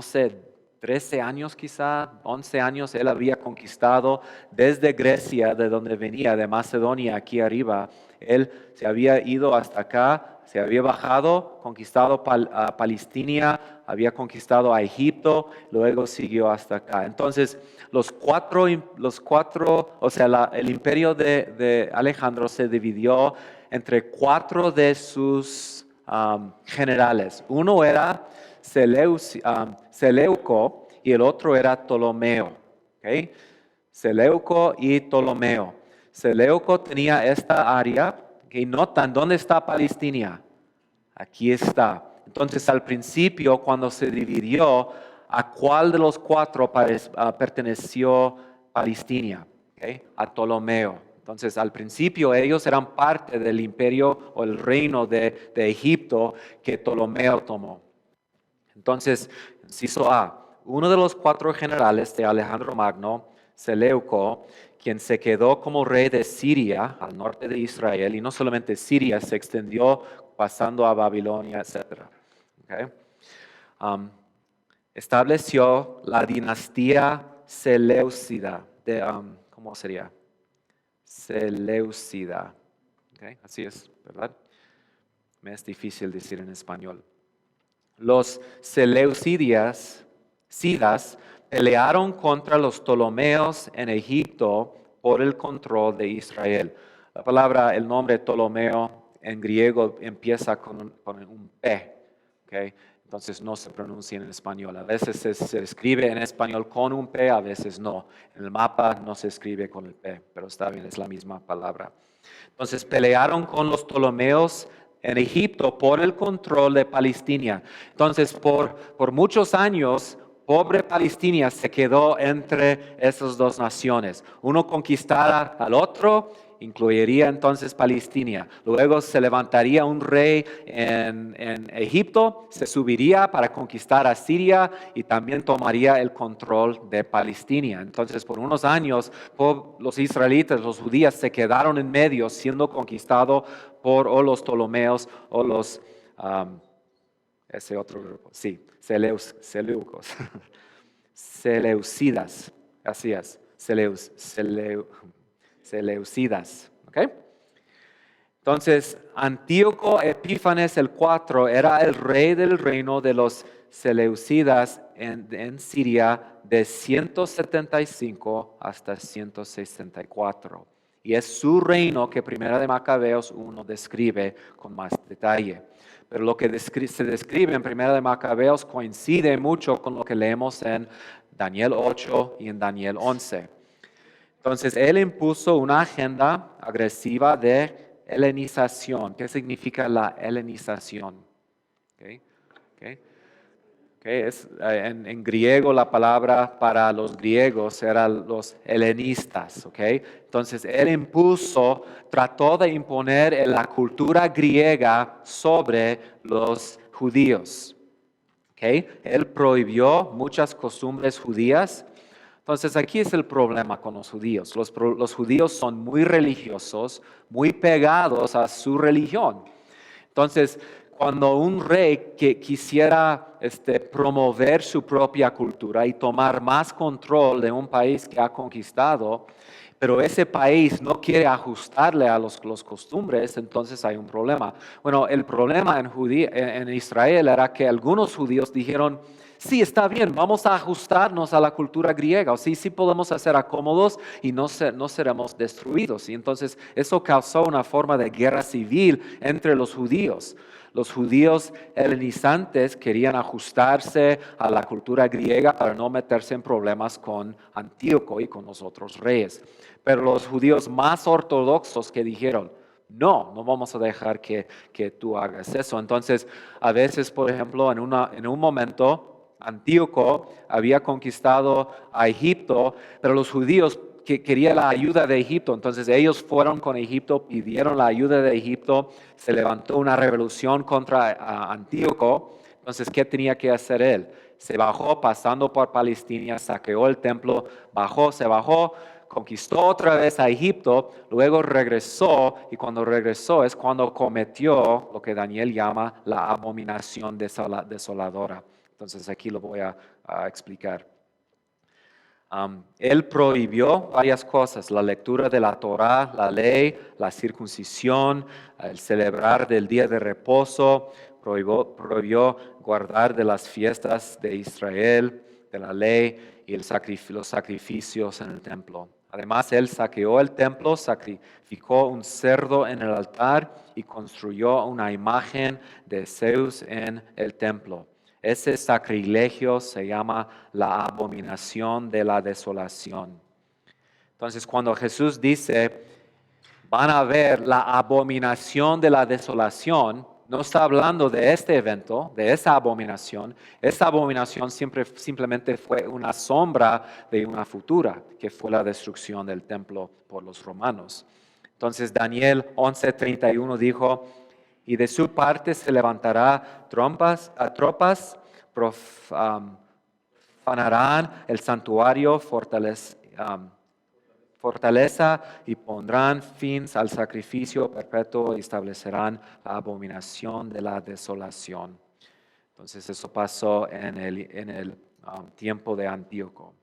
[SPEAKER 1] 13 años quizá, 11 años, él había conquistado desde Grecia, de donde venía, de Macedonia, aquí arriba. Él se había ido hasta acá, se había bajado, conquistado Palestina, había conquistado a Egipto, luego siguió hasta acá. Entonces, el imperio de Alejandro se dividió entre 4 de sus generales. Uno era Seleuco y el otro era Ptolomeo. ¿Okay? Seleuco y Ptolomeo. Seleuco tenía esta área, que notan, ¿dónde está Palestina? Aquí está. Entonces al principio, cuando se dividió, ¿a cuál de los 4 perteneció Palestina? ¿Okay? A Ptolomeo. Entonces al principio ellos eran parte del imperio o el reino de Egipto que Ptolomeo tomó. Entonces, inciso A, uno de los 4 generales de Alejandro Magno, Seleuco, quien se quedó como rey de Siria, al norte de Israel, y no solamente Siria, se extendió pasando a Babilonia, etc. Okay. Estableció la dinastía Seleucida, ¿cómo sería? Seleucida. Okay. Así es, ¿verdad? Me es difícil decir en español. Los Seleucidas pelearon contra los Ptolomeos en Egipto por el control de Israel. La palabra, el nombre Ptolomeo en griego empieza con un P. ¿Okay? Entonces no se pronuncia en español. A veces se escribe en español con un P, a veces no. En el mapa no se escribe con el P, pero está bien, es la misma palabra. Entonces pelearon con los Ptolomeos en Egipto por el control de Palestina. Entonces, por muchos años, pobre Palestina se quedó entre esas 2 naciones. Uno conquistara al otro, incluiría entonces Palestina. Luego se levantaría un rey en Egipto, se subiría para conquistar a Siria y también tomaría el control de Palestina. Entonces, por unos años, los israelitas, los judíos, se quedaron en medio, siendo conquistados por o los Ptolomeos o los, ese otro grupo, sí, Seleucos, Seleucidas, así es, Seleucidas, ¿ok? Entonces, Antíoco Epífanes el IV era el rey del reino de los Seleucidas en Siria de 175 hasta 164. Y es su reino que Primera de Macabeos 1 describe con más detalle. Pero lo que se describe en Primera de Macabeos coincide mucho con lo que leemos en Daniel 8 y en Daniel 11. Entonces, él impuso una agenda agresiva de helenización. ¿Qué significa la helenización? Okay. En griego la palabra para los griegos era los helenistas. Entonces él trató de imponer la cultura griega sobre los judíos. Él prohibió muchas costumbres judías. Entonces aquí es el problema con los judíos. Los judíos son muy religiosos, muy pegados a su religión. Entonces, cuando un rey que quisiera promover su propia cultura y tomar más control de un país que ha conquistado, pero ese país no quiere ajustarle a los costumbres, entonces hay un problema. Bueno, el problema en Israel era que algunos judíos dijeron, sí, está bien, vamos a ajustarnos a la cultura griega, o sí podemos ser acómodos y no seremos destruidos. Y entonces eso causó una forma de guerra civil entre los judíos. Los judíos helenizantes querían ajustarse a la cultura griega para no meterse en problemas con Antíoco y con los otros reyes. Pero los judíos más ortodoxos que dijeron, no vamos a dejar que tú hagas eso. Entonces, a veces, por ejemplo, en un momento, Antíoco había conquistado a Egipto, pero los judíos querían la ayuda de Egipto. Entonces ellos fueron con Egipto, pidieron la ayuda de Egipto, se levantó una revolución contra Antíoco. Entonces, ¿qué tenía que hacer él? Se bajó pasando por Palestina, saqueó el templo, se bajó, conquistó otra vez a Egipto, luego regresó, y cuando regresó es cuando cometió lo que Daniel llama la abominación desoladora. Entonces aquí lo voy a explicar. Él prohibió varias cosas, la lectura de la Torá, la ley, la circuncisión, el celebrar del día de reposo, prohibió guardar de las fiestas de Israel, de la ley y los sacrificios en el templo. Además, él saqueó el templo, sacrificó un cerdo en el altar y construyó una imagen de Zeus en el templo. Ese sacrilegio se llama la abominación de la desolación. Entonces, cuando Jesús dice, van a ver la abominación de la desolación, no está hablando de este evento, de esa abominación. Esa abominación simplemente fue una sombra de una futura, que fue la destrucción del templo por los romanos. Entonces, Daniel 11:31 dijo, y de su parte se levantará tropas, profanarán el santuario, fortaleza y pondrán fin al sacrificio perpetuo y establecerán la abominación de la desolación. Entonces eso pasó en el tiempo de Antíoco.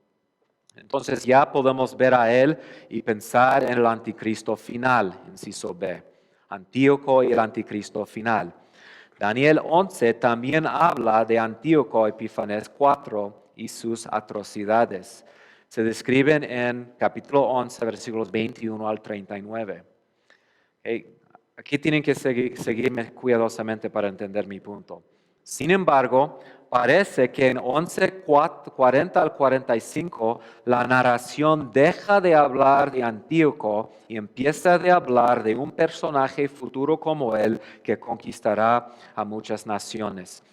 [SPEAKER 1] Entonces ya podemos ver a él y pensar en el anticristo final, inciso B. Antíoco y el anticristo final. Daniel 11 también habla de Antíoco Epífanes IV y sus atrocidades. Se describen en capítulo 11, versículos 21 al 39. Aquí tienen que seguirme cuidadosamente para entender mi punto. Sin embargo, parece que en 11:40 al 45 la narración deja de hablar de Antíoco y empieza a hablar de un personaje futuro como él que conquistará a muchas naciones.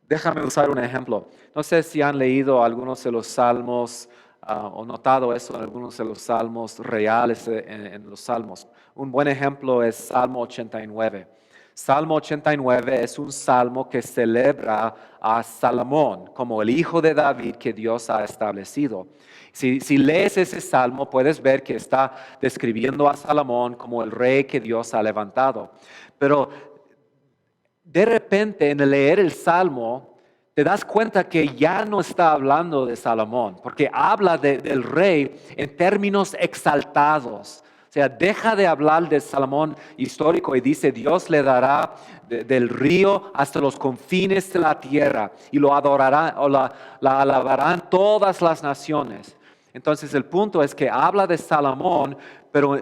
[SPEAKER 1] Déjame usar un ejemplo. No sé si han leído algunos de los salmos o notado eso en algunos de los salmos reales en los salmos. Un buen ejemplo es Salmo 89. Salmo 89 es un salmo que celebra a Salomón como el hijo de David que Dios ha establecido. Si lees ese salmo, puedes ver que está describiendo a Salomón como el rey que Dios ha levantado. Pero de repente, en leer el salmo, te das cuenta que ya no está hablando de Salomón, porque habla del rey en términos exaltados. O sea, deja de hablar de Salomón histórico y dice, Dios le dará del río hasta los confines de la tierra y lo adorarán o la alabarán todas las naciones. Entonces el punto es que habla de Salomón, pero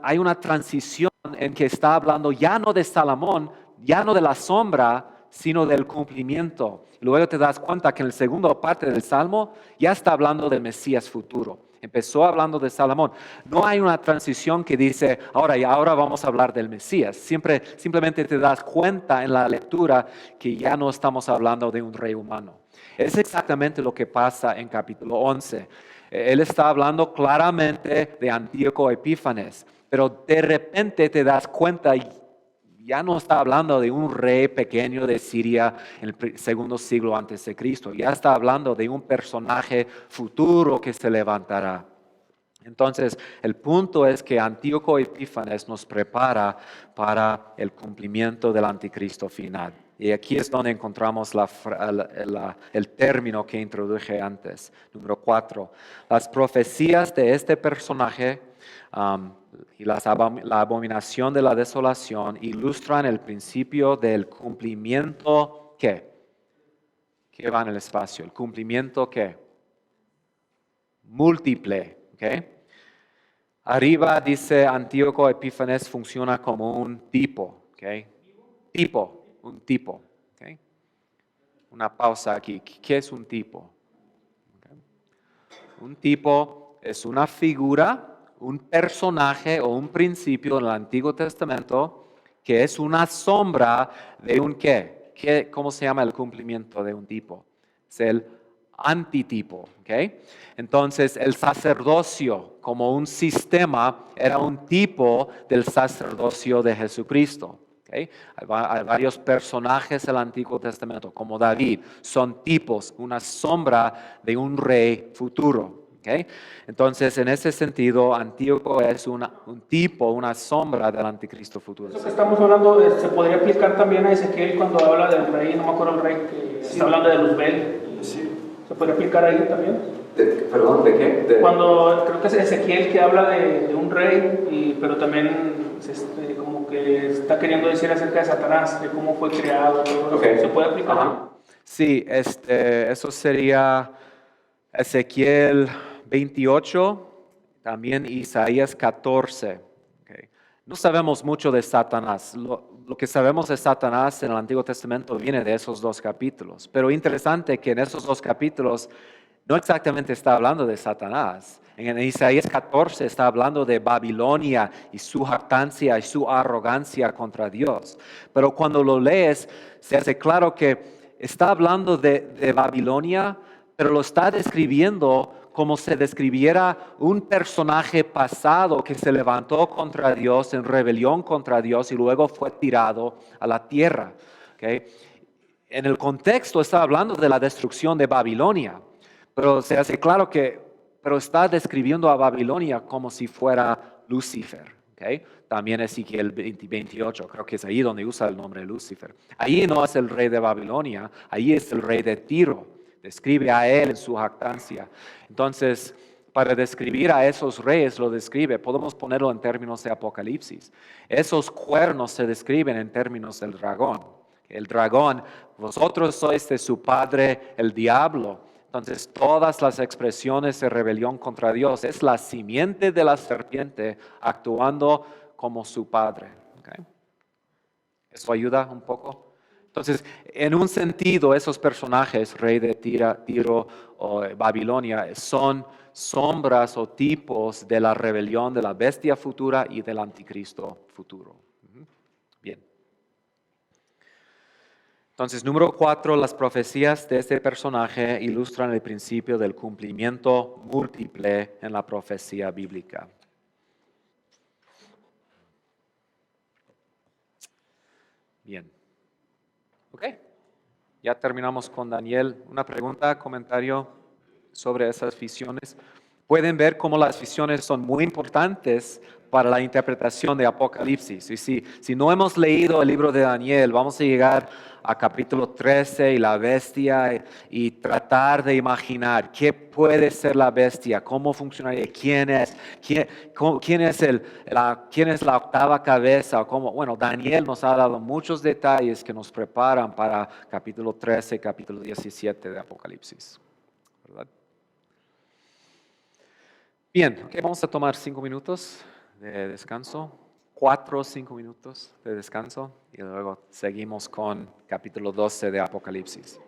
[SPEAKER 1] hay una transición en que está hablando ya no de Salomón, ya no de la sombra, sino del cumplimiento. Luego te das cuenta que en la segunda parte del Salmo ya está hablando del Mesías futuro. Empezó hablando de Salomón. No hay una transición que dice, ahora vamos a hablar del Mesías. Simplemente te das cuenta en la lectura que ya no estamos hablando de un rey humano. Es exactamente lo que pasa en capítulo 11. Él está hablando claramente de Antíoco Epífanes, pero de repente te das cuenta, ya no está hablando de un rey pequeño de Siria en el segundo siglo antes de Cristo. Ya está hablando de un personaje futuro que se levantará. Entonces, el punto es que Antíoco Epífanes nos prepara para el cumplimiento del anticristo final. Y aquí es donde encontramos el término que introduje antes. Número 4. Las profecías de este personaje y la abominación de la desolación ilustran el principio del cumplimiento ¿qué? ¿Qué va en el espacio? ¿El cumplimiento qué? Múltiple. ¿Okay? Arriba dice Antíoco Epífanes funciona como un tipo. ¿Okay? Un tipo. ¿Okay? Una pausa aquí. ¿Qué es un tipo? ¿Okay? Un tipo es una figura, un personaje o un principio en el Antiguo Testamento que es una sombra de un ¿qué? ¿Cómo se llama el cumplimiento de un tipo? Es el antitipo. ¿Okay? Entonces el sacerdocio como un sistema era un tipo del sacerdocio de Jesucristo. ¿Okay? Hay varios personajes del Antiguo Testamento como David. Son tipos, una sombra de un rey futuro. ¿Okay? Entonces, en ese sentido, Antíoco es un tipo, una sombra del anticristo futuro.
[SPEAKER 5] Eso que estamos hablando se podría aplicar también a Ezequiel cuando habla del rey, no me acuerdo el rey, que está hablando de Luzbel.
[SPEAKER 1] Sí.
[SPEAKER 5] ¿Se podría aplicar ahí también?
[SPEAKER 1] ¿Perdón? ¿De qué?
[SPEAKER 5] Cuando creo que es Ezequiel que habla de un rey, pero también como que está queriendo decir acerca de Satanás, de cómo fue creado.
[SPEAKER 1] Okay.
[SPEAKER 5] ¿Se puede aplicar?
[SPEAKER 1] Ajá. Sí, eso sería Ezequiel 28, también Isaías 14. Okay. No sabemos mucho de Satanás. Lo que sabemos de Satanás en el Antiguo Testamento viene de esos dos capítulos. Pero interesante que en esos dos capítulos no exactamente está hablando de Satanás. En Isaías 14 está hablando de Babilonia y su jactancia y su arrogancia contra Dios. Pero cuando lo lees, se hace claro que está hablando de Babilonia, pero lo está describiendo como se describiera un personaje pasado que se levantó contra Dios en rebelión contra Dios y luego fue tirado a la tierra. ¿Okay? En el contexto está hablando de la destrucción de Babilonia, pero se hace claro pero está describiendo a Babilonia como si fuera Lucifer. ¿Okay? También Ezequiel 28, creo que es ahí donde usa el nombre Lucifer. Ahí no es el rey de Babilonia, ahí es el rey de Tiro. Describe a él en su jactancia. Entonces, para describir a esos reyes, lo describe, podemos ponerlo en términos de Apocalipsis. Esos cuernos se describen en términos del dragón. El dragón, vosotros sois de su padre, el diablo. Entonces, todas las expresiones de rebelión contra Dios es la simiente de la serpiente actuando como su padre. ¿Okay? ¿Eso ayuda un poco? Entonces, en un sentido, esos personajes, rey de Tiro o Babilonia, son sombras o tipos de la rebelión de la bestia futura y del anticristo futuro. Bien. Entonces, número 4, las profecías de este personaje ilustran el principio del cumplimiento múltiple en la profecía bíblica. Bien. Ok, ya terminamos con Daniel. Una pregunta, comentario sobre esas visiones. Pueden ver cómo las visiones son muy importantes para la interpretación de Apocalipsis. Y si no hemos leído el libro de Daniel, vamos a llegar a capítulo 13 y la bestia y tratar de imaginar qué puede ser la bestia, cómo funcionaría, quién es, quién es la octava cabeza, bueno, Daniel nos ha dado muchos detalles que nos preparan para capítulo 13, capítulo 17 de Apocalipsis, ¿verdad? Bien, vamos a tomar 5 minutos de descanso, 4 o 5 minutos de descanso y luego seguimos con capítulo 12 de Apocalipsis.